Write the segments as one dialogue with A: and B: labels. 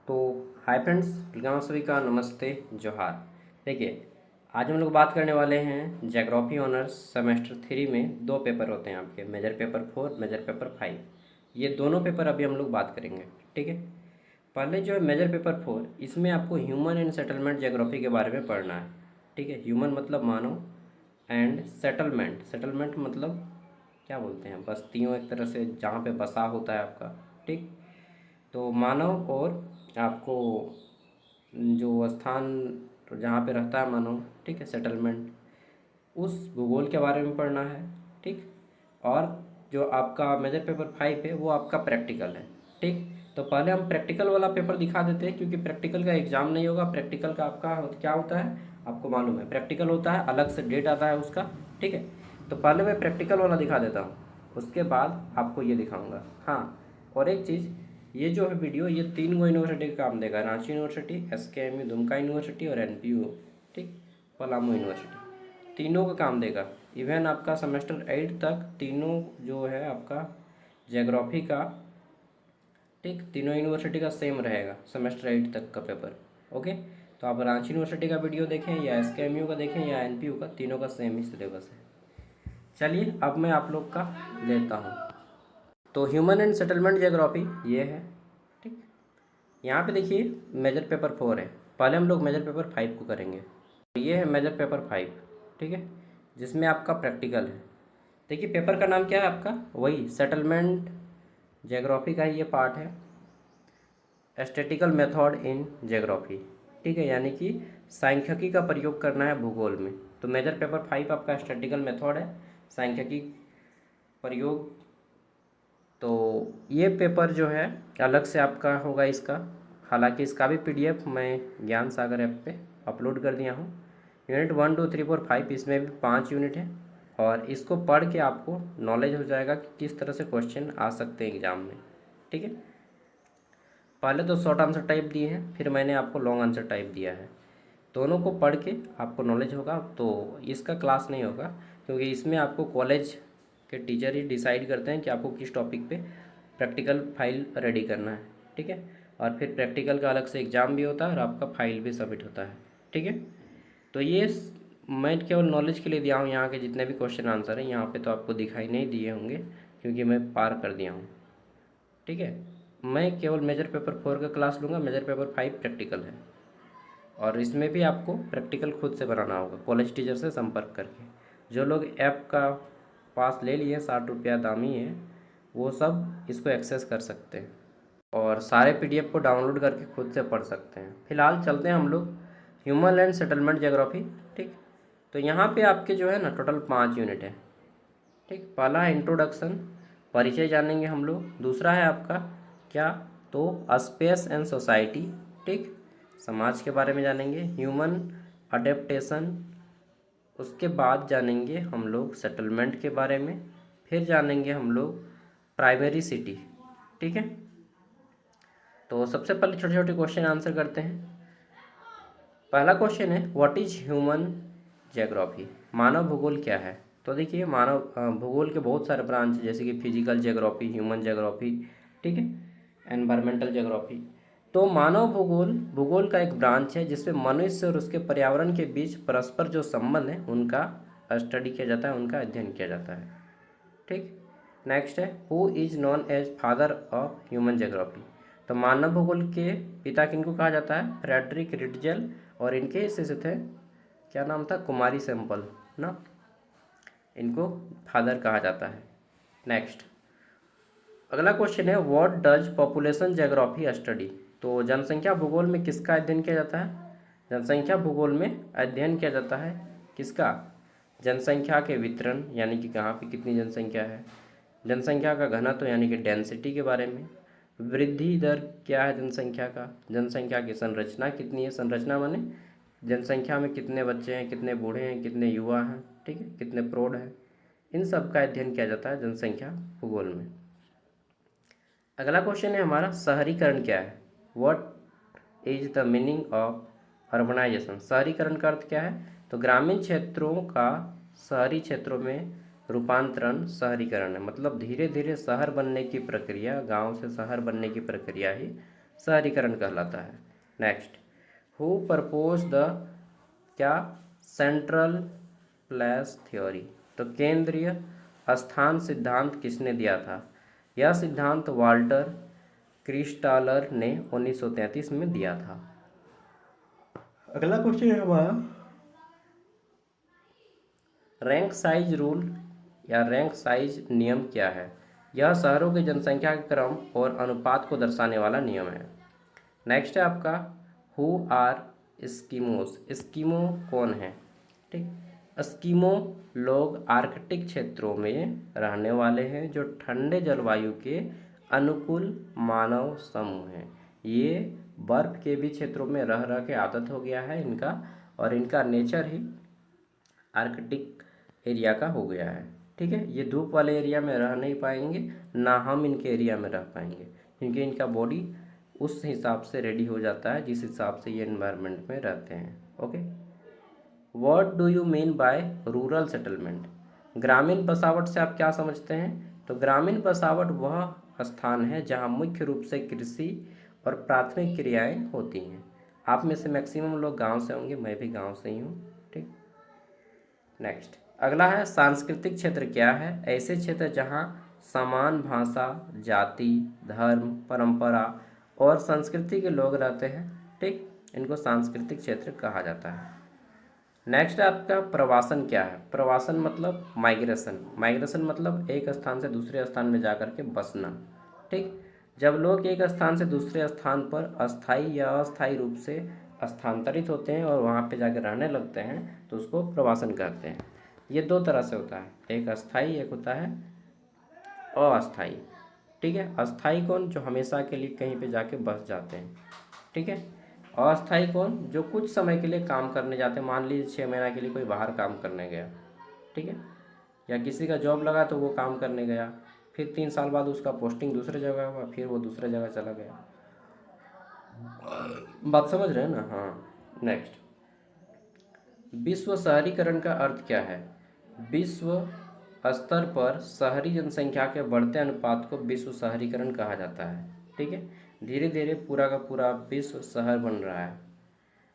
A: तो hi friends, welcome सभी का, नमस्ते, जोहार। देखिए, आज हम लोग बात करने वाले हैं ज्योग्राफी ऑनर्स सेमेस्टर 3 में दो पेपर होते हैं आपके, मेजर पेपर 4, मेजर पेपर 5। ये दोनों पेपर अभी हम लोग बात करेंगे। ठीक है। पहले जो है मेजर पेपर 4, इसमें आपको ह्यूमन एंड सेटलमेंट ज्योग्राफी के बारे में पढ़ना है। ठीक है। ह्यूमन मतलब मानव, एंड सेटलमेंट, सेटलमेंट मतलब क्या बोलते हैं, बस्तियों, एक तरह से जहाँ पे बसा होता है आपका। ठीक। तो मानव और आपको जो स्थान जहाँ पे रहता है मानव, ठीक है, सेटलमेंट, उस भूगोल के बारे में पढ़ना है। ठीक। और जो आपका मेजर पेपर 5 है वो आपका प्रैक्टिकल है। ठीक। तो पहले हम प्रैक्टिकल वाला पेपर दिखा देते हैं, क्योंकि प्रैक्टिकल का एग्ज़ाम नहीं होगा। प्रैक्टिकल का आपका क्या होता है, आपको मालूम है, प्रैक्टिकल होता है, अलग से डेट आता है उसका। ठीक है। तो पहले मैं प्रैक्टिकल वाला दिखा देता हूँ, उसके बाद आपको ये दिखाऊंगा। हाँ, और एक चीज़, ये जो है वीडियो, ये 3 गो यूनिवर्सिटी का काम देगा: Ranchi university, SKMU Dumka university और NPU, ठीक, पलामू यूनिवर्सिटी। तीनों का काम देगा। इवन आपका सेमेस्टर 8 तक तीनों जो है आपका ज्योग्राफी का, ठीक, तीनों यूनिवर्सिटी का सेम रहेगा सेमेस्टर 8 तक का पेपर। ओके। तो आप रांची यूनिवर्सिटी का वीडियो देखें या SKMU का देखें या NPU का, तीनों का सेम ही सिलेबस है। चलिए अब मैं आप लोग का लेता हूँ। तो ह्यूमन एंड सेटलमेंट ज्योग्राफी ये है। ठीक। यहाँ पे देखिए मेजर पेपर 4 है। पहले हम लोग मेजर पेपर 5 को करेंगे। तो ये है मेजर पेपर 5। ठीक है। जिसमें आपका प्रैक्टिकल है। देखिए पेपर का नाम क्या है आपका, वही सेटलमेंट ज्योग्राफी का ही ये पार्ट है, स्टैटिकल मेथड इन ज्योग्राफी। ठीक है, यानी कि सांख्यिकी का प्रयोग करना है भूगोल में। तो मेजर पेपर 5 आपका स्टैटिकल मेथड है, सांख्यिकी प्रयोग। तो ये पेपर जो है अलग से आपका होगा इसका। हालांकि इसका भी PDF मैं ज्ञान सागर ऐप पे अपलोड कर दिया हूँ। यूनिट 1 2 3 4 5, इसमें भी 5 यूनिट है। और इसको पढ़ के आपको नॉलेज हो जाएगा कि किस तरह से क्वेश्चन आ सकते हैं एग्ज़ाम में। ठीक है। पहले तो शॉर्ट आंसर टाइप दिए हैं, फिर मैंने आपको लॉन्ग आंसर टाइप दिया है। दोनों को पढ़ के आपको नॉलेज होगा। तो इसका क्लास नहीं होगा, क्योंकि इसमें आपको कॉलेज के टीचर ही डिसाइड करते हैं कि आपको किस टॉपिक पे प्रैक्टिकल फाइल रेडी करना है। ठीक है। और फिर प्रैक्टिकल का अलग से एग्ज़ाम भी होता है और आपका फाइल भी सबमिट होता है। ठीक है। तो ये मैं केवल नॉलेज के लिए दिया हूँ। यहाँ के जितने भी क्वेश्चन आंसर हैं यहाँ पे तो आपको दिखाई नहीं दिए होंगे, क्योंकि मैं पार कर दिया हूँ। ठीक है। मैं केवल मेजर पेपर 4 का क्लास लूँगा, मेजर पेपर 5 प्रैक्टिकल है। और इसमें भी आपको प्रैक्टिकल खुद से बनाना होगा, कॉलेज टीचर से संपर्क करके। जो लोग ऐप का पास ले लिए, 60 रुपया दामी है, वो सब इसको एक्सेस कर सकते हैं और सारे PDF को डाउनलोड करके खुद से पढ़ सकते हैं। फिलहाल चलते हैं हम लोग ह्यूमन लैंड सेटलमेंट ज्योग्राफी। ठीक। तो यहाँ पे आपके जो है ना टोटल 5 यूनिट है। ठीक। पहला है इंट्रोडक्शन, परिचय जानेंगे हम लोग। दूसरा है आपका क्या, तो स्पेस एंड सोसाइटी। ठीक, समाज के बारे में जानेंगे। ह्यूमन अडेप्टेशन, उसके बाद जानेंगे हम लोग सेटलमेंट के बारे में। फिर जानेंगे हम लोग प्राइमरी सिटी। ठीक है। तो सबसे पहले छोटे छोटे क्वेश्चन आंसर करते हैं। पहला क्वेश्चन है, व्हाट इज ह्यूमन ज्योग्राफी, मानव भूगोल क्या है। तो देखिए मानव भूगोल के बहुत सारे ब्रांच, जैसे कि फिजिकल ज्योग्राफी, ह्यूमन ज्योग्राफी, ठीक है, एनवायरमेंटल ज्योग्राफी। तो मानव भूगोल भूगोल का एक ब्रांच है जिसमें मनुष्य और उसके पर्यावरण के बीच परस्पर जो संबंध है उनका स्टडी किया जाता है, उनका अध्ययन किया जाता है। ठीक। नेक्स्ट है, who is known as father of human geography. तो मानव भूगोल के पिता किनको कहा जाता है, फ्रेडरिक रिडजल। और इनके शिष्य थे, क्या नाम था, कुमारी सैंपल ना, इनको फादर कहा जाता है। नेक्स्ट, अगला क्वेश्चन है, what does population geography study. तो जनसंख्या भूगोल में किसका अध्ययन किया जाता है, जनसंख्या भूगोल में अध्ययन किया जाता है किसका, जनसंख्या के वितरण, यानी कि कहाँ पे कितनी जनसंख्या है, जनसंख्या का घनत्व यानी कि डेंसिटी के बारे में, वृद्धि दर क्या है जनसंख्या का, जनसंख्या की संरचना कितनी है, संरचना माने जनसंख्या में कितने बच्चे हैं, कितने बूढ़े हैं, कितने युवा हैं, ठीक है, कितने प्रौढ़ हैं, इन सब का अध्ययन किया जाता है जनसंख्या भूगोल में। अगला क्वेश्चन है हमारा, शहरीकरण क्या है, what is the meaning of urbanisation. शहरीकरण का अर्थ क्या है, तो ग्रामीण क्षेत्रों का शहरी क्षेत्रों में रूपांतरण शहरीकरण है। मतलब धीरे धीरे शहर बनने की प्रक्रिया, गांव से शहर बनने की प्रक्रिया ही शहरीकरण कहलाता है। नेक्स्ट, हु प्रपोज द क्या सेंट्रल प्लेस थ्योरी, तो केंद्रीय स्थान सिद्धांत किसने दिया था? यह सिद्धांत वाल्टर क्रिस्टालर ने 1933 में दिया था। अगला क्वेश्चन है हमारा, रैंक साइज रूल या रैंक साइज नियम क्या है? यह शहरों की जनसंख्या के क्रम और अनुपात को दर्शाने वाला नियम है। नेक्स्ट है आपका, हु आर एस्किमोस, एस्किमो कौन है? ठीक, एस्किमो लोग आर्कटिक क्षेत्रों में रहने वाले हैं जो ठंडे जलवायु के अनुकूल मानव समूह हैं। ये बर्फ के भी क्षेत्रों में रह रह के आदत हो गया है इनका, और इनका नेचर ही आर्कटिक एरिया का हो गया है। ठीक है, ये धूप वाले एरिया में रह नहीं पाएंगे, ना हम इनके एरिया में रह पाएंगे, क्योंकि इनका बॉडी उस हिसाब से रेडी हो जाता है जिस हिसाब से ये एनवायरनमेंट में रहते हैं। Okay, what do you mean by rural settlement? ग्रामीण बसावट से आप क्या समझते हैं? तो ग्रामीण बसावट वह स्थान है जहाँ मुख्य रूप से कृषि और प्राथमिक क्रियाएं होती हैं। आप में से मैक्सिमम लोग गांव से होंगे, मैं भी गांव से ही हूँ। ठीक, नेक्स्ट, अगला है सांस्कृतिक क्षेत्र क्या है? ऐसे क्षेत्र जहाँ समान भाषा, जाति, धर्म, परंपरा और संस्कृति के लोग रहते हैं। ठीक, इनको सांस्कृतिक क्षेत्र कहा जाता है। नेक्स्ट आपका प्रवासन क्या है? प्रवासन मतलब माइग्रेशन, माइग्रेशन मतलब एक स्थान से दूसरे स्थान में जाकर के बसना। ठीक, जब लोग एक स्थान से दूसरे स्थान पर अस्थायी या अस्थायी रूप से स्थानांतरित होते हैं और वहाँ पे जाकर रहने लगते हैं तो उसको प्रवासन कहते हैं। ये दो तरह से होता है, एक अस्थायी, एक होता है अस्थायी। ठीक है, अस्थायी कौन? जो हमेशा के लिए कहीं पे जाके बस जाते हैं। ठीक है, अस्थायी कौन? जो कुछ समय के लिए काम करने जाते हैं, मान लीजिए 6 महीना के लिए कोई बाहर काम करने गया। ठीक है, या किसी का जॉब लगा तो वो काम करने गया, फिर 3 साल बाद उसका पोस्टिंग दूसरे जगह हुआ, फिर वो दूसरे जगह चला गया। बात समझ रहे हैं ना? हाँ। नेक्स्ट, विश्व शहरीकरण का अर्थ क्या है? विश्व स्तर पर शहरी जनसंख्या के बढ़ते अनुपात को विश्व शहरीकरण कहा जाता है। ठीक है, धीरे धीरे पूरा का पूरा विश्व शहर बन रहा है।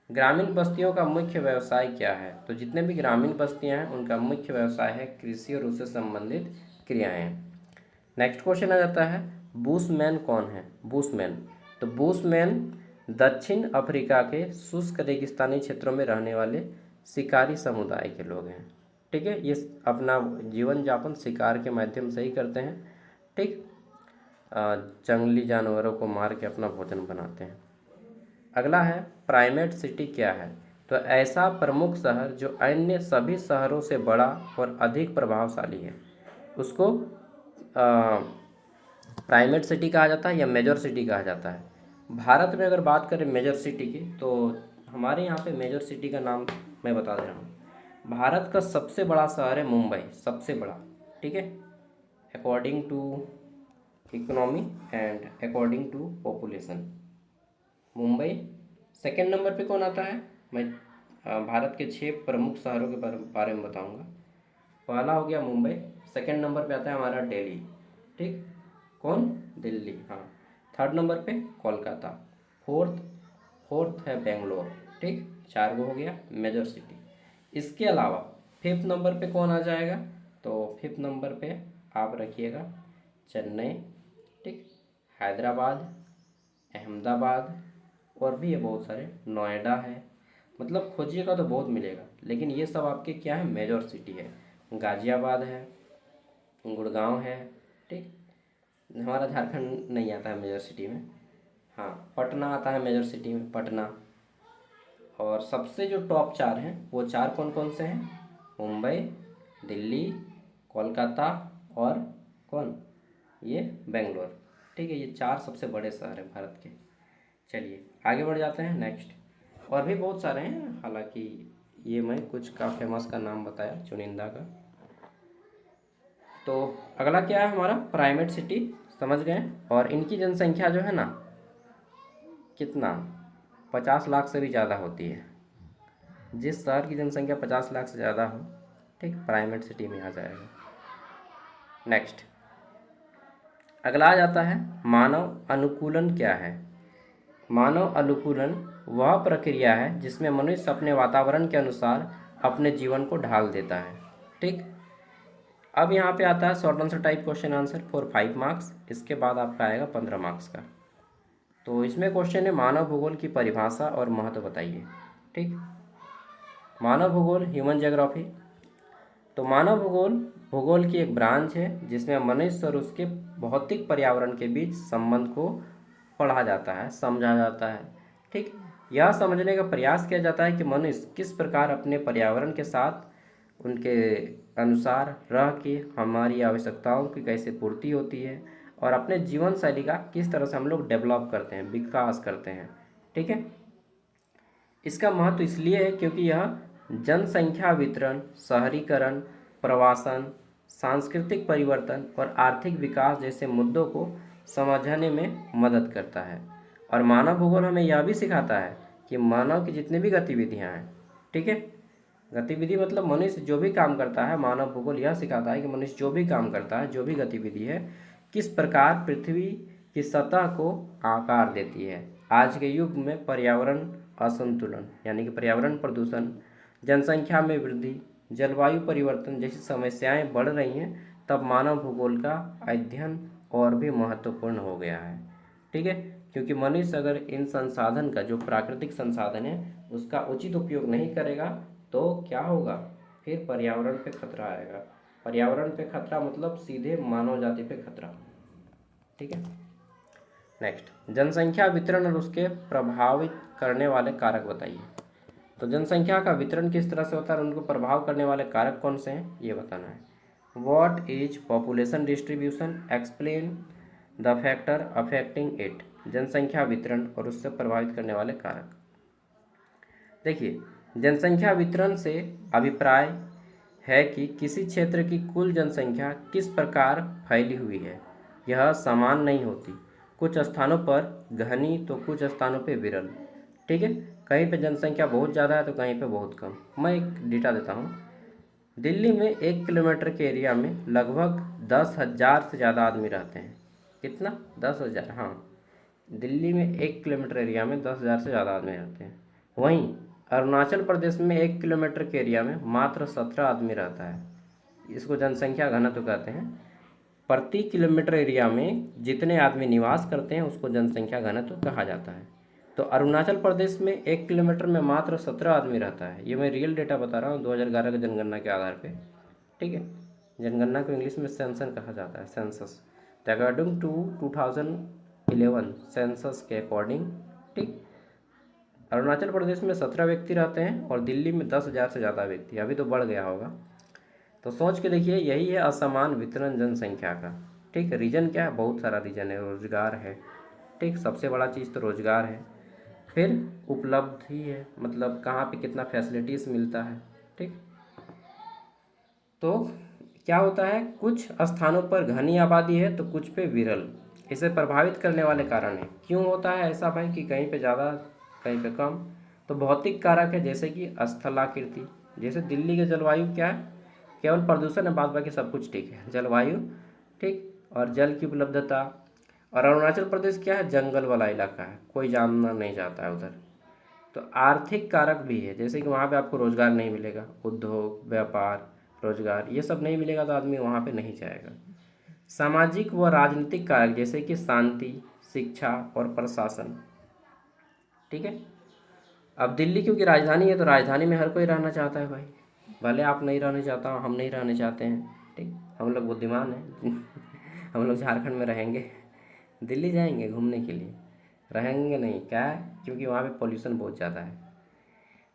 A: ग्रामीण बस्तियों का मुख्य व्यवसाय क्या है? तो जितने भी ग्रामीण बस्तियां हैं उनका मुख्य व्यवसाय है कृषि और उससे संबंधित क्रियाएं। नेक्स्ट क्वेश्चन आ जाता है, बुशमैन कौन है? बुशमैन, तो बुशमैन दक्षिण अफ्रीका के शुष्क रेगिस्तानी क्षेत्रों में रहने वाले शिकारी समुदाय के लोग हैं। ठीक है, ये अपना जीवन यापन शिकार के माध्यम से ही करते हैं। ठीक, जंगली जानवरों को मार के अपना भोजन बनाते हैं। अगला है, प्राइमेट सिटी क्या है? तो ऐसा प्रमुख शहर जो अन्य सभी शहरों से बड़ा और अधिक प्रभावशाली है, उसको प्राइमेट सिटी कहा जाता है या मेजर सिटी कहा जाता है। भारत में अगर बात करें मेजर सिटी की, तो हमारे यहाँ पे मेजर सिटी का नाम मैं बता दे रहा हूँ। भारत का सबसे बड़ा शहर है मुंबई, सबसे बड़ा। ठीक है, according to economy and according to population Mumbai. Second number पे कौन आता है? मैं भारत के 6 प्रमुख शहरों के बारे में बताऊंगा। पहला हो गया मुंबई, सेकंड नंबर पे आता है हमारा दिल्ली। ठीक, कौन? दिल्ली, हाँ। थर्ड नंबर पे कोलकाता, फोर्थ है बेंगलोर। ठीक, 4 गो हो गया मेजर सिटी। इसके अलावा फिफ्थ नंबर पे कौन आ जाएगा? तो फिफ्थ नंबर पे आप रखिएगा चेन्नई। ठीक, हैदराबाद, अहमदाबाद, और भी है बहुत सारे, नोएडा है, मतलब खोजिएगा तो बहुत मिलेगा, लेकिन ये सब आपके क्या है? मेजर सिटी है। गाजियाबाद है, गुड़गांव है। ठीक, हमारा झारखंड नहीं आता है मेजर सिटी में। हाँ, पटना आता है मेजर सिटी में, पटना। और सबसे जो टॉप 4 हैं वो 4 कौन कौन से हैं? मुंबई, दिल्ली, कोलकाता और कौन? ये बेंगलोर। ठीक है, ये 4 सबसे बड़े शहर हैं भारत के। चलिए आगे बढ़ जाते हैं। नेक्स्ट, और भी बहुत सारे हैं, हालांकि ये मैं कुछ का फेमस का नाम बताया, चुनिंदा का। तो अगला क्या है हमारा? प्राइमेट सिटी, समझ गए। और इनकी जनसंख्या जो है ना, कितना? 50 लाख से भी ज़्यादा होती है। जिस शहर की जनसंख्या 50 लाख से ज़्यादा हो, ठीक, प्राइमेट सिटी में आ जाएगा। नेक्स्ट, अगला आ जाता है मानव अनुकूलन क्या है? मानव अनुकूलन वह प्रक्रिया है जिसमें मनुष्य अपने वातावरण के अनुसार अपने जीवन को ढाल देता है। ठीक, अब यहाँ पे आता है short answer type question answer for 5 marks. इसके बाद आपका आएगा 15 मार्क्स का। तो इसमें क्वेश्चन है मानव भूगोल की परिभाषा और महत्व बताइए। ठीक, मानव भूगोल ह्यूमन ज्योग्राफी। तो मानव भूगोल भूगोल की एक ब्रांच है जिसमें मनुष्य और उसके भौतिक पर्यावरण के बीच संबंध को पढ़ा जाता है, समझा जाता है। ठीक, यह समझने का प्रयास किया जाता है कि मनुष्य किस प्रकार अपने पर्यावरण के साथ उनके अनुसार रह के हमारी आवश्यकताओं की कैसे पूर्ति होती है और अपने जीवन शैली का किस तरह से हम लोग डेवलप करते हैं, विकास करते हैं। ठीक है, इसका महत्व इसलिए है क्योंकि यह जनसंख्या वितरण, शहरीकरण, प्रवासन, सांस्कृतिक परिवर्तन और आर्थिक विकास जैसे मुद्दों को समझने में मदद करता है। और मानव भूगोल हमें यह भी सिखाता है कि मानव की जितनी भी गतिविधियां हैं, ठीक है, गतिविधि मतलब मनुष्य जो भी काम करता है, मानव भूगोल यह सिखाता है कि मनुष्य जो भी काम करता है, जो भी गतिविधि है, किस प्रकार पृथ्वी की सतह को आकार देती है। आज के युग में पर्यावरण असंतुलन यानी कि पर्यावरण प्रदूषण, जनसंख्या में वृद्धि, जलवायु परिवर्तन जैसी समस्याएं बढ़ रही हैं, तब मानव भूगोल का अध्ययन और भी महत्वपूर्ण हो गया है। ठीक है, क्योंकि मनुष्य अगर इन संसाधन का, जो प्राकृतिक संसाधन है, उसका उचित उपयोग नहीं करेगा तो क्या होगा, फिर पर्यावरण पे खतरा आएगा। पर्यावरण पे खतरा मतलब सीधे मानव जाति पे खतरा। ठीक है, नेक्स्ट, जनसंख्या वितरण और उसके प्रभावित करने वाले कारक बताइए। तो जनसंख्या का वितरण किस तरह से होता है और उनको प्रभाव करने वाले कारक कौन से हैं, ये बताना है। What is population distribution, explain the factor affecting it. जनसंख्या वितरण और उससे प्रभावित करने वाले कारक। देखिए, जनसंख्या वितरण से अभिप्राय है कि किसी क्षेत्र की कुल जनसंख्या किस प्रकार फैली हुई है। यह समान नहीं होती, कुछ स्थानों पर घनी तो कुछ स्थानों पर विरल। ठीक है, कहीं पे जनसंख्या बहुत ज़्यादा है तो कहीं पे बहुत कम। मैं एक डेटा देता हूँ। दिल्ली में 1 किलोमीटर के एरिया में लगभग 10,000 से ज़्यादा आदमी रहते हैं। कितना? 10,000। हाँ, दिल्ली में 1 किलोमीटर एरिया में 10,000 से ज़्यादा आदमी रहते हैं। वहीं अरुणाचल प्रदेश में 1 किलोमीटर के एरिया में मात्र 17 आदमी रहता है। इसको जनसंख्या घनत्व कहते हैं। प्रति किलोमीटर एरिया में जितने आदमी निवास करते हैं उसको जनसंख्या घनत्व कहा जाता है। तो अरुणाचल प्रदेश में 1 किलोमीटर में मात्र 17 आदमी रहता है। ये मैं रियल डेटा बता रहा हूँ 2011 की जनगणना के आधार पे। ठीक है, जनगणना को इंग्लिश में सेंसन कहा जाता है, सेंसस। तो अकॉर्डिंग टू 2011 सेंसस के अकॉर्डिंग, ठीक, अरुणाचल प्रदेश में 17 व्यक्ति रहते हैं और दिल्ली में 10,000 से ज़्यादा व्यक्ति। अभी तो बढ़ गया होगा। तो सोच के देखिए, यही है असमान वितरण जनसंख्या का। ठीक, रीजन क्या है? बहुत सारा रीजन है। रोजगार है, ठीक, सबसे बड़ा चीज़ तो रोजगार है। फिर उपलब्धि है, मतलब कहाँ पे कितना फैसिलिटीज़ मिलता है। ठीक, तो क्या होता है, कुछ स्थानों पर घनी आबादी है तो कुछ पे विरल। इसे प्रभावित करने वाले कारण है। क्यों होता है ऐसा भाई कि कहीं पे ज़्यादा कहीं पे कम? तो भौतिक कारक है, जैसे कि स्थलाकृति। जैसे दिल्ली के जलवायु क्या है, केवल प्रदूषण है, बाद बाकी सब कुछ ठीक है। जलवायु, ठीक, और जल की उपलब्धता। और अरुणाचल प्रदेश क्या है, जंगल वाला इलाका है, कोई जानना नहीं चाहता है उधर। तो आर्थिक कारक भी है, जैसे कि वहाँ पे आपको रोजगार नहीं मिलेगा, उद्योग, व्यापार, रोजगार, ये सब नहीं मिलेगा तो आदमी वहाँ पे नहीं जाएगा। सामाजिक व राजनीतिक कारक, जैसे कि शांति, शिक्षा और प्रशासन। ठीक है, अब दिल्ली क्योंकि राजधानी है तो राजधानी में हर कोई रहना चाहता है भाई। भले आप नहीं रहना चाहता, हम नहीं रहना चाहते हैं। ठीक, हम लोग बुद्धिमान हैं हम लोग झारखंड में रहेंगे, दिल्ली जाएंगे घूमने के लिए, रहेंगे नहीं। क्या है? क्योंकि वहाँ पे पॉल्यूशन बहुत ज़्यादा है।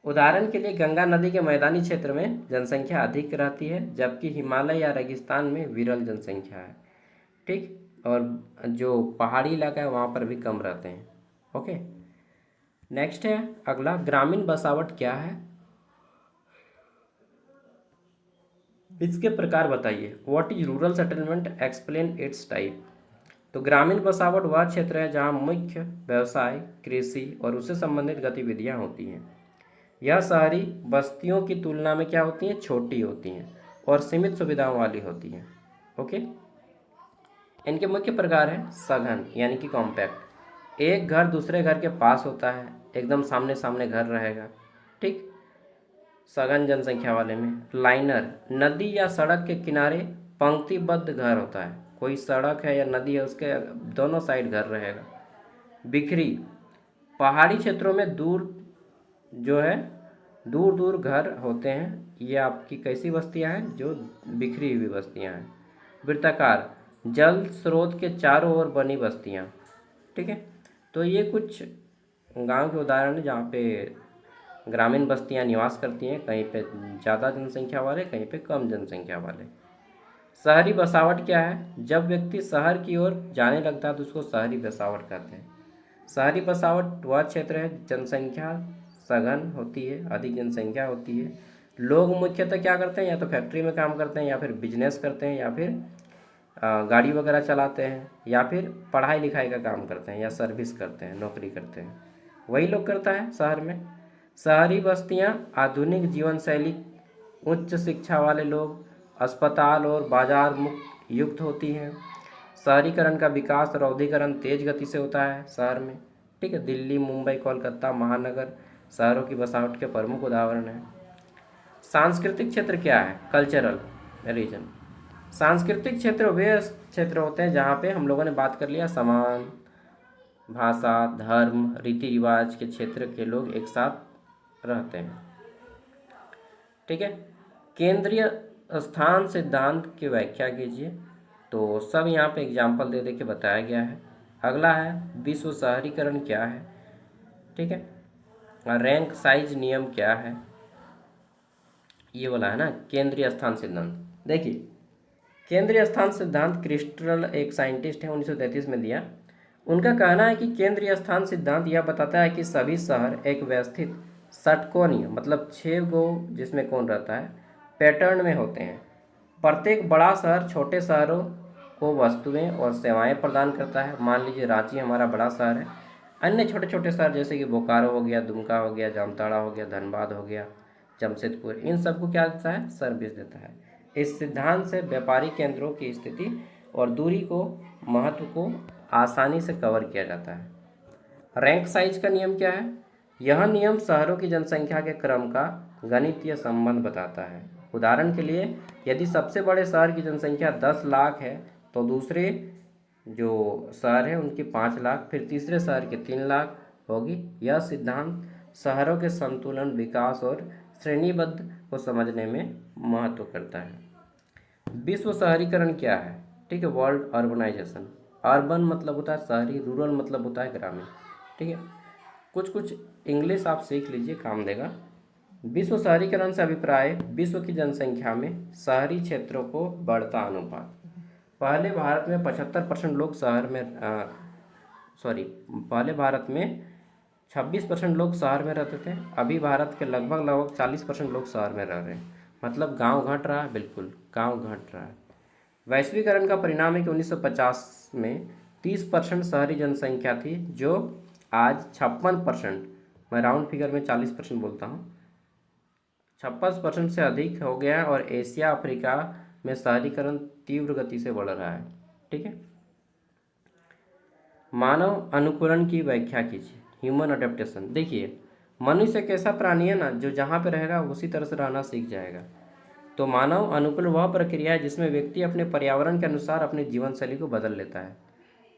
A: उदाहरण के लिए गंगा नदी के मैदानी क्षेत्र में जनसंख्या अधिक रहती है, जबकि हिमालय या रेगिस्तान में विरल जनसंख्या है। ठीक, और जो पहाड़ी इलाका है वहाँ पर भी कम रहते हैं। ओके, नेक्स्ट है अगला, ग्रामीण बसावट क्या है, इसके प्रकार बताइए। What is rural settlement, explain it's type. तो ग्रामीण बसावट वह क्षेत्र है जहाँ मुख्य व्यवसाय कृषि और उससे संबंधित गतिविधियाँ होती हैं। यह शहरी बस्तियों की तुलना में क्या होती हैं, छोटी होती हैं और सीमित सुविधाओं वाली होती हैं। ओके, इनके मुख्य प्रकार हैं सघन यानी कि कॉम्पैक्ट, एक घर दूसरे घर के पास होता है, एकदम सामने सामने घर रहेगा। ठीक। सघन जनसंख्या वाले में लाइनर, नदी या सड़क के किनारे पंक्तिबद्ध घर होता है, कोई सड़क है या नदी है उसके दोनों साइड घर रहेगा। बिखरी, पहाड़ी क्षेत्रों में दूर जो है दूर दूर घर होते हैं, ये आपकी कैसी बस्तियां हैं, जो बिखरी हुई बस्तियां हैं। वृत्ताकार, जल स्रोत के चारों ओर बनी बस्तियां। ठीक है। तो ये कुछ गांव के उदाहरण हैं जहाँ पे ग्रामीण बस्तियां निवास करती हैं, कहीं पे ज़्यादा जनसंख्या वाले, कहीं पे कम जनसंख्या वाले। शहरी बसावट क्या है, जब व्यक्ति शहर की ओर जाने लगता है तो उसको शहरी बसावट कहते हैं। शहरी बसावट वह क्षेत्र है जनसंख्या सघन होती है, अधिक जनसंख्या होती है। लोग मुख्यतः क्या करते हैं, या तो फैक्ट्री में काम करते हैं, या फिर बिजनेस करते हैं, या फिर गाड़ी वगैरह चलाते हैं, या फिर पढ़ाई लिखाई का काम करते हैं, या सर्विस करते हैं, नौकरी करते हैं। वही लोग करता है शहर में। शहरी बस्तियां आधुनिक जीवन शैली, उच्च शिक्षा वाले लोग, अस्पताल और बाजार मुक्त युक्त होती हैं। शहरीकरण का विकास और औद्योगिकरण तेज गति से होता है शहर में। ठीक है। दिल्ली, मुंबई, कोलकाता महानगर शहरों की बसावट के प्रमुख उदाहरण हैं। सांस्कृतिक क्षेत्र क्या है, कल्चरल रीजन। सांस्कृतिक क्षेत्र वे क्षेत्र होते हैं जहाँ पे हम लोगों ने बात कर लिया, समान भाषा, धर्म, रीति रिवाज के क्षेत्र के लोग एक साथ रहते हैं। ठीक है। केंद्रीय स्थान सिद्धांत की व्याख्या कीजिए। तो सब यहाँ पे एग्जाम्पल दे के बताया गया है। अगला है विश्व शहरीकरण क्या है। ठीक है। रैंक साइज नियम क्या है, ये बोला है ना। केंद्रीय स्थान सिद्धांत, देखिए केंद्रीय स्थान सिद्धांत क्रिस्टल एक साइंटिस्ट है, 1933 में दिया। उनका कहना है कि केंद्रीय स्थान सिद्धांत यह बताता है कि सभी शहर एक व्यवस्थित षटकोणीय, मतलब 6 गो जिसमें कोण रहता है, पैटर्न में होते हैं। प्रत्येक बड़ा शहर छोटे शहरों को वस्तुएं और सेवाएं प्रदान करता है। मान लीजिए रांची हमारा बड़ा शहर है, अन्य छोटे छोटे शहर जैसे कि बोकारो हो गया, दुमका हो गया, जामताड़ा हो गया, धनबाद हो गया, जमशेदपुर, इन सबको क्या देता है, सर्विस देता है। इस सिद्धांत से व्यापारिक केंद्रों की स्थिति और दूरी को, महत्व को आसानी से कवर किया जाता है। रैंक साइज का नियम क्या है, यह नियम शहरों की जनसंख्या के क्रम का गणितीय संबंध बताता है। उदाहरण के लिए यदि सबसे बड़े शहर की जनसंख्या 10 लाख है तो दूसरे जो शहर है उनकी 5 लाख, फिर तीसरे शहर की 3 लाख होगी। यह सिद्धांत शहरों के संतुलन, विकास और श्रेणीबद्ध को समझने में महत्व करता है। विश्व शहरीकरण क्या है, ठीक है, वर्ल्ड अर्बनाइजेशन। अर्बन मतलब होता है शहरी, रूरल मतलब होता है ग्रामीण। ठीक है। कुछ कुछ इंग्लिश आप सीख लीजिए, काम देगा। विश्व शहरीकरण से अभिप्राय विश्व की जनसंख्या में शहरी क्षेत्रों को बढ़ता अनुपात। पहले भारत में 75% लोग शहर में पहले भारत में 26% लोग शहर में रहते थे। अभी भारत के लगभग 40% लोग शहर में रह रहे हैं, मतलब गांव घट रहा है, बिल्कुल गांव घट रहा है। वैश्वीकरण का परिणाम है कि 1950 में 30% शहरी जनसंख्या थी, जो आज 56%, मैं राउंड फिगर में 40% बोलता हूँ, 56% से अधिक हो गया है। और एशिया, अफ्रीका में शहरीकरण तीव्र गति से बढ़ रहा है। ठीक है। मानव अनुकूलन की व्याख्या कीजिए, ह्यूमन अडेप्टेशन। देखिए मनुष्य एक ऐसा प्राणी है ना, जो जहाँ पे रहेगा उसी तरह से रहना सीख जाएगा। तो मानव अनुकूल वह प्रक्रिया है जिसमें व्यक्ति अपने पर्यावरण के अनुसार अपनी जीवन शैली को बदल लेता है।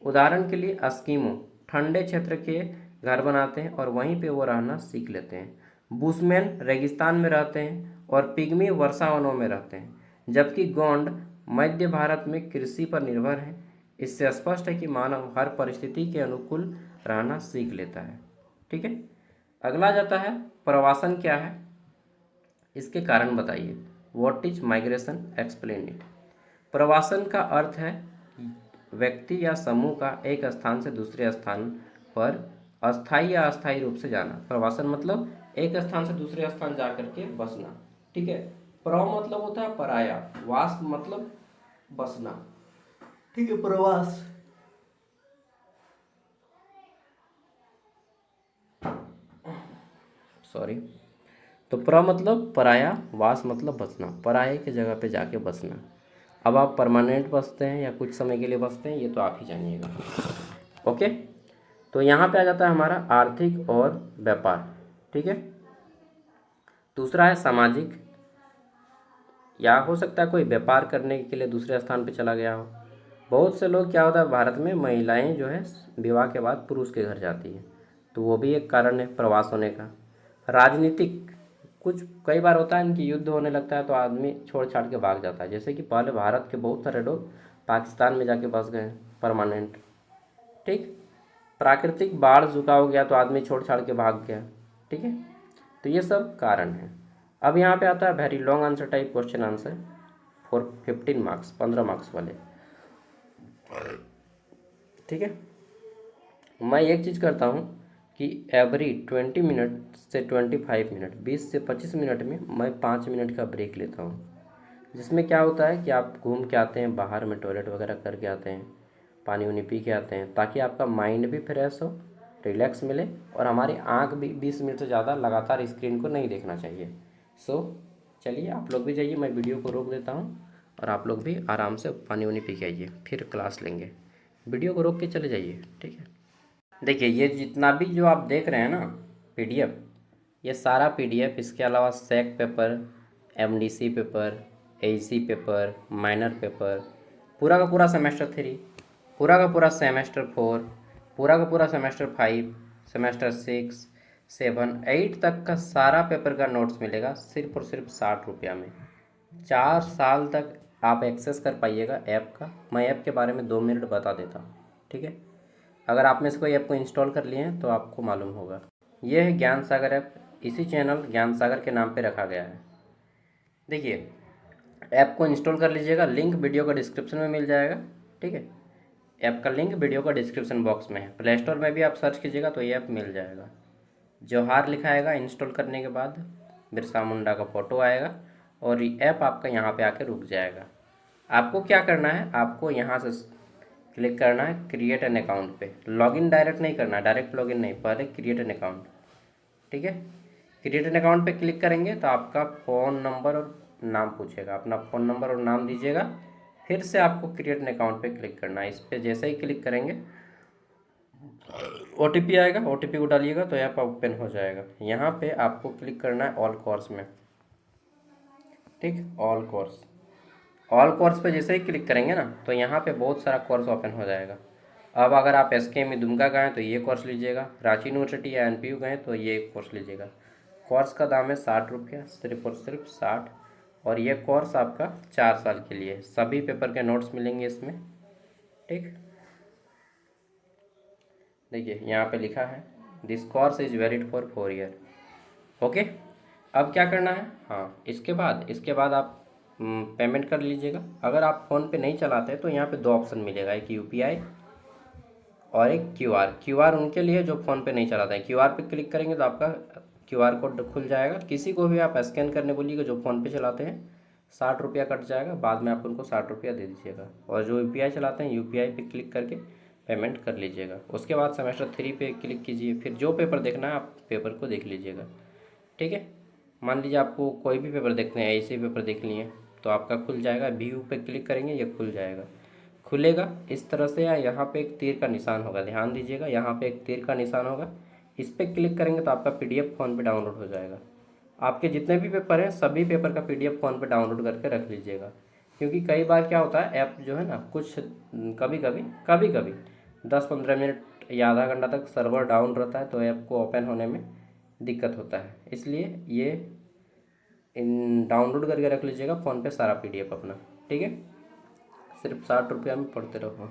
A: उदाहरण के लिए एस्किमो ठंडे क्षेत्र के घर बनाते हैं और वहीं पे वो रहना सीख लेते हैं। बुशमैन रेगिस्तान में रहते हैं और पिग्मी वर्षावनों में रहते हैं, जबकि गोंड मध्य भारत में कृषि पर निर्भर है। इससे स्पष्ट है कि मानव हर परिस्थिति के अनुकूल रहना सीख लेता है। ठीक है। अगला जाता है प्रवासन क्या है, इसके कारण बताइए। What is migration, explain it. प्रवासन का अर्थ है व्यक्ति या समूह का एक स्थान से दूसरे स्थान पर अस्थायी या अस्थायी रूप से जाना। प्रवासन मतलब एक स्थान से दूसरे स्थान जा करके बसना। ठीक है। प्र मतलब होता है पराया, वास मतलब बसना। ठीक है, प्रवास। सॉरी। तो प्र मतलब पराया, वास मतलब बसना, पराये की जगह पे जाके बसना। अब आप परमानेंट बसते हैं या कुछ समय के लिए बसते हैं, ये तो आप ही जानिएगा। ओके। तो तो यहाँ पे आ जाता है हमारा आर्थिक और व्यापार, ठीक है। दूसरा है सामाजिक, या हो सकता है कोई व्यापार करने के लिए दूसरे स्थान पे चला गया हो। बहुत से लोग क्या होता है भारत में महिलाएं जो है विवाह के बाद पुरुष के घर जाती हैं, तो वो भी एक कारण है प्रवास होने का। राजनीतिक, कुछ कई बार होता है इनकी युद्ध होने लगता है तो आदमी छोड़ छाड़ के भाग जाता है, जैसे कि पहले भारत के बहुत सारे लोग पाकिस्तान में जाके बस गए परमानेंट, ठीक। प्राकृतिक बाढ़ झुकाव हो गया तो आदमी छोड़ छाड़ के भाग गया, ठीक है। तो ये सब कारण है। अब यहाँ पे आता है very long answer type question answer for 15 marks, 15 marks वाले, ठीक है। मैं एक चीज़ करता हूँ कि एवरी 20 मिनट से 25 मिनट, 20 से 25 मिनट में मैं 5 मिनट का ब्रेक लेता हूँ, जिसमें क्या होता है कि आप घूम के आते हैं बाहर में, टॉयलेट वगैरह करके आते हैं, पानी वानी पी के आते हैं, ताकि आपका माइंड भी फ्रेश हो, रिलैक्स मिले, और हमारी आंख भी 20 मिनट से ज़्यादा लगातार स्क्रीन को नहीं देखना चाहिए। सो चलिए आप लोग भी जाइए, मैं वीडियो को रोक देता हूँ और आप लोग भी आराम से पानी वानी पी के आइए, फिर क्लास लेंगे। वीडियो को रोक के चले जाइए, ठीक है। देखिए ये जितना भी जो आप देख रहे हैं ना पीडीएफ, ये सारा पीडीएफ, इसके अलावा SEC paper, MDC paper, AC paper, minor paper, पूरा का पूरा सेमेस्टर 3, पूरा का पूरा सेमेस्टर 4, पूरा का पूरा सेमेस्टर 5, सेमेस्टर 6, 7, 8 तक का सारा पेपर का नोट्स मिलेगा सिर्फ और सिर्फ 60 रुपया में। 4 साल तक आप एक्सेस कर पाइएगा ऐप का। मैं ऐप के बारे में 2 मिनट बता देता हूँ, ठीक है। अगर आप में से कोई ऐप को इंस्टॉल कर लिए हैं तो आपको मालूम होगा। ये है ज्ञान सागर ऐप, इसी चैनल ज्ञान सागर के नाम पे रखा गया है। देखिए ऐप को इंस्टॉल कर लीजिएगा, लिंक वीडियो का डिस्क्रिप्शन में मिल जाएगा, ठीक है। ऐप का लिंक वीडियो का डिस्क्रिप्शन बॉक्स में है। प्ले स्टोर में भी आप सर्च कीजिएगा तो ये ऐप मिल जाएगा। जौहार लिखा आएगा, इंस्टॉल करने के बाद बिरसा मुंडा का फ़ोटो आएगा और ये ऐप आपका यहाँ पे आके रुक जाएगा। आपको क्या करना है, आपको यहाँ से क्लिक करना है क्रिएट एन अकाउंट पे। लॉगिन डायरेक्ट नहीं करना, डायरेक्ट लॉगिन नहीं, पहले क्रिएट एन अकाउंट, ठीक है। क्रिएट एन अकाउंट पे क्लिक करेंगे तो आपका फ़ोन नंबर और नाम पूछेगा, अपना फ़ोन नंबर और नाम दीजिएगा। फिर से आपको क्रिएट एन अकाउंट पे क्लिक करना है। इस पर जैसे ही क्लिक करेंगे ओटीपी आएगा, ओटीपी को डालिएगा तो ऐप ओपन हो जाएगा। यहाँ पे आपको क्लिक करना है ऑल कोर्स में, ठीक, ऑल कोर्स। ऑल कोर्स पे जैसे ही क्लिक करेंगे ना तो यहाँ पे बहुत सारा कोर्स ओपन हो जाएगा। अब अगर आप SKM दुमका गए तो ये कोर्स लीजिएगा, रांची यूनिवर्सिटी या NPU गए तो ये कोर्स लीजिएगा। कोर्स का दाम है 60 रुपया, सिर्फ और सिर्फ 60। और ये कोर्स आपका 4 साल के लिए, सभी पेपर के नोट्स मिलेंगे इसमें, ठीक। देखिए यहाँ पे लिखा है this course is valid for 4 year, okay. अब क्या करना है, हाँ इसके बाद आप पेमेंट कर लीजिएगा। अगर आप फ़ोन पे नहीं चलाते तो यहाँ पे 2 ऑप्शन मिलेगा, एक UPI और एक क्यूआर उनके लिए जो फ़ोन पे नहीं चलाते हैं। क्यूआर पे क्लिक करेंगे तो आपका क्यूआर कोड खुल जाएगा। किसी को भी आप स्कैन करने बोलिएगा जो फ़ोन पे चलाते हैं, 60 रुपया कट जाएगा, बाद में आप उनको 60 रुपया दे दीजिएगा। और जो UPI चलाते हैं UPI पे क्लिक करके पेमेंट कर लीजिएगा। उसके बाद सेमेस्टर 3 पे क्लिक कीजिए, फिर जो पेपर देखना है आप पेपर को देख लीजिएगा, ठीक है। मान लीजिए आपको कोई भी पेपर देखते हैं, ऐसे पेपर देख लिए तो आपका खुल जाएगा। व्यू पे क्लिक करेंगे ये खुल जाएगा, खुलेगा इस तरह से। या यहाँ पे एक तीर का निशान होगा, ध्यान दीजिएगा, यहाँ पे एक तीर का निशान होगा, इस पर क्लिक करेंगे तो आपका PDF फ़ोन पे डाउनलोड हो जाएगा। आपके जितने भी पेपर हैं सभी पेपर का PDF फ़ोन पे डाउनलोड करके रख लीजिएगा, क्योंकि कई बार क्या होता है ऐप जो है ना कुछ कभी कभी 10-15 मिनट या आधा घंटा तक सर्वर डाउन रहता है तो ऐप को ओपन होने में दिक्कत होता है। इसलिए ये डाउनलोड करके रख लीजिएगा फ़ोन पे सारा PDF अपना, ठीक है। सिर्फ 60 रुपया में पढ़ते रहो।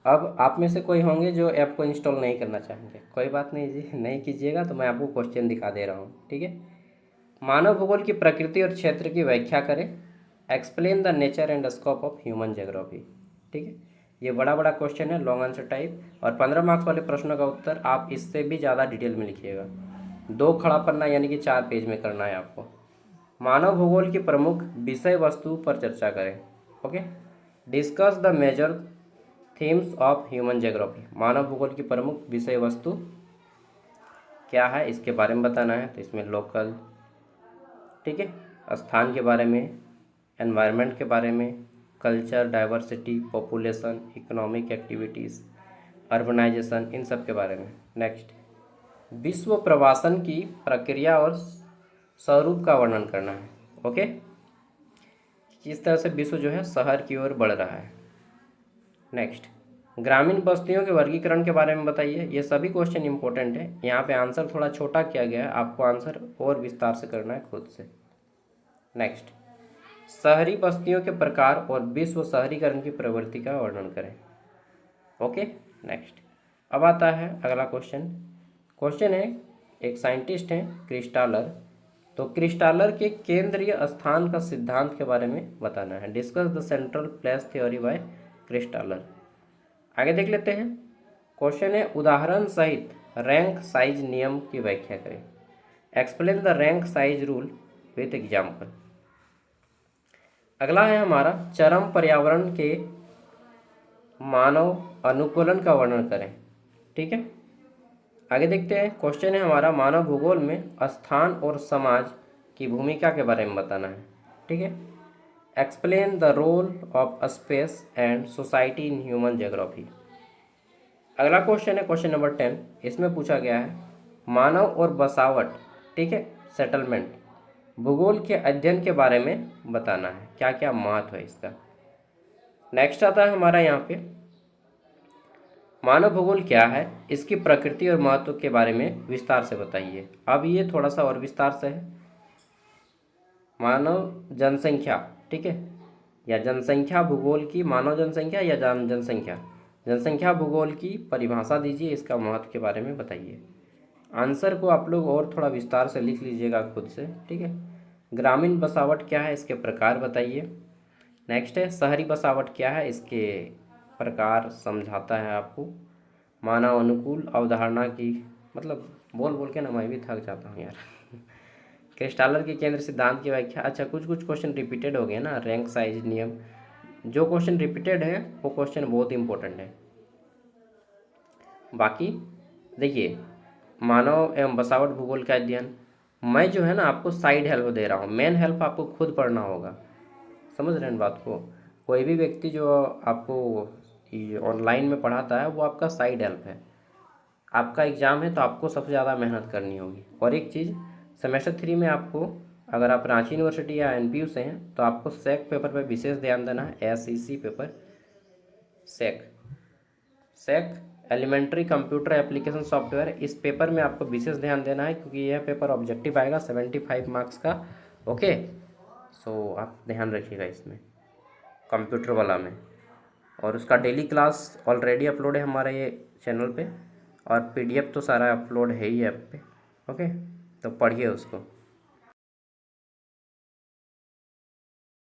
A: अब आप में से कोई होंगे जो ऐप को इंस्टॉल नहीं करना चाहेंगे, कोई बात नहीं जी, नहीं कीजिएगा। तो मैं आपको क्वेश्चन दिखा दे रहा हूँ, ठीक है। मानव भूगोल की प्रकृति और क्षेत्र की व्याख्या करें। Explain the nature and scope of human geography, ठीक है। ये बड़ा बड़ा क्वेश्चन है, लॉन्ग आंसर टाइप, और 15 मार्क्स वाले प्रश्नों का उत्तर आप इससे भी ज़्यादा डिटेल में लिखिएगा। 2 खड़ा पन्ना यानी कि 4 पेज में करना है आपको। मानव भूगोल की प्रमुख विषय वस्तु पर चर्चा करें, okay. Discuss the major themes of human geography. मानव भूगोल की प्रमुख विषय वस्तु क्या है इसके बारे में बताना है। तो इसमें लोकल, ठीक है, स्थान के बारे में, एनवायरनमेंट के बारे में, culture, diversity, population, economic activities, urbanisation, इन सब के बारे में। नेक्स्ट, विश्व प्रवासन की प्रक्रिया और स्वरूप का वर्णन करना है। ओके, किस तरह से विश्व जो है शहर की ओर बढ़ रहा है। नेक्स्ट, ग्रामीण बस्तियों के वर्गीकरण के बारे में बताइए। ये सभी क्वेश्चन इंपॉर्टेंट है, यहाँ पे आंसर थोड़ा छोटा किया गया है, आपको आंसर और विस्तार से करना है खुद से। नेक्स्ट, शहरी बस्तियों के प्रकार और विश्व शहरीकरण की प्रवृत्ति का वर्णन करें। ओके, नेक्स्ट, अब आता है अगला क्वेश्चन। क्वेश्चन है, एक साइंटिस्ट हैं क्रिस्टालर, तो क्रिस्टालर के केंद्रीय स्थान का सिद्धांत के बारे में बताना है। Discuss the central place theory by Christaller. आगे देख लेते हैं। क्वेश्चन है, उदाहरण सहित रैंक साइज नियम की व्याख्या करें। Explain the rank size rule with example. अगला है हमारा, चरम पर्यावरण के मानव अनुकूलन का वर्णन करें। ठीक है, आगे देखते हैं। क्वेश्चन है हमारा, मानव भूगोल में स्थान और समाज की भूमिका के बारे में बताना है। ठीक है, explain the role of space and society in human geography. अगला क्वेश्चन है क्वेश्चन नंबर 10। इसमें पूछा गया है, मानव और बसावट, ठीक है, सेटलमेंट, भूगोल के अध्ययन के बारे में बताना है, क्या क्या महत्व है इसका। नेक्स्ट आता है हमारा यहाँ पे, मानव भूगोल क्या है, इसकी प्रकृति और महत्व के बारे में विस्तार से बताइए। अब ये थोड़ा सा और विस्तार से है। मानव जनसंख्या, ठीक है, या जनसंख्या भूगोल की, मानव जनसंख्या या जनसंख्या, जनसंख्या भूगोल की परिभाषा दीजिए, इसका महत्व के बारे में बताइए। आंसर को आप लोग और थोड़ा विस्तार से लिख लीजिएगा खुद से। ठीक है, ग्रामीण बसावट क्या है, इसके प्रकार बताइए। नेक्स्ट है, शहरी बसावट क्या है, इसके प्रकार समझाता है आपको। मानव अनुकूल अवधारणा की, मतलब बोल बोल के ना मैं भी थक जाता हूँ यार। क्रिस्टालर के केंद्र सिद्धांत की व्याख्या। अच्छा, कुछ कुछ क्वेश्चन रिपीटेड हो गए ना, रैंक साइज नियम, जो क्वेश्चन रिपीटेड है वो क्वेश्चन बहुत इंपॉर्टेंट है। बाकी देखिए, मानव एवं बसावट भूगोल का अध्ययन, मैं जो है ना आपको साइड हेल्प दे रहा हूँ, मेन हेल्प आपको खुद पढ़ना होगा। समझ रहे हैं बात को। कोई भी व्यक्ति जो आपको ऑनलाइन में पढ़ाता है वो आपका साइड हेल्प है। आपका एग्ज़ाम है तो आपको सबसे ज़्यादा मेहनत करनी होगी। और एक चीज़, सेमेस्टर 3 में आपको, अगर आप रांची यूनिवर्सिटी या एनपीयू से हैं तो आपको सेक पेपर पर विशेष ध्यान देना है। एसईसी पेपर, सेक एलिमेंट्री कंप्यूटर एप्लीकेशन सॉफ्टवेयर, इस पेपर में आपको विशेष ध्यान देना है, क्योंकि यह पेपर ऑब्जेक्टिव आएगा 75 मार्क्स का। ओके, सो आप ध्यान रखिएगा इसमें, कंप्यूटर वाला में। और उसका डेली क्लास ऑलरेडी अपलोड है हमारे ये चैनल पे, और पीडीएफ तो सारा अपलोड है ही ऐप पे। ओके, तो पढ़िए उसको।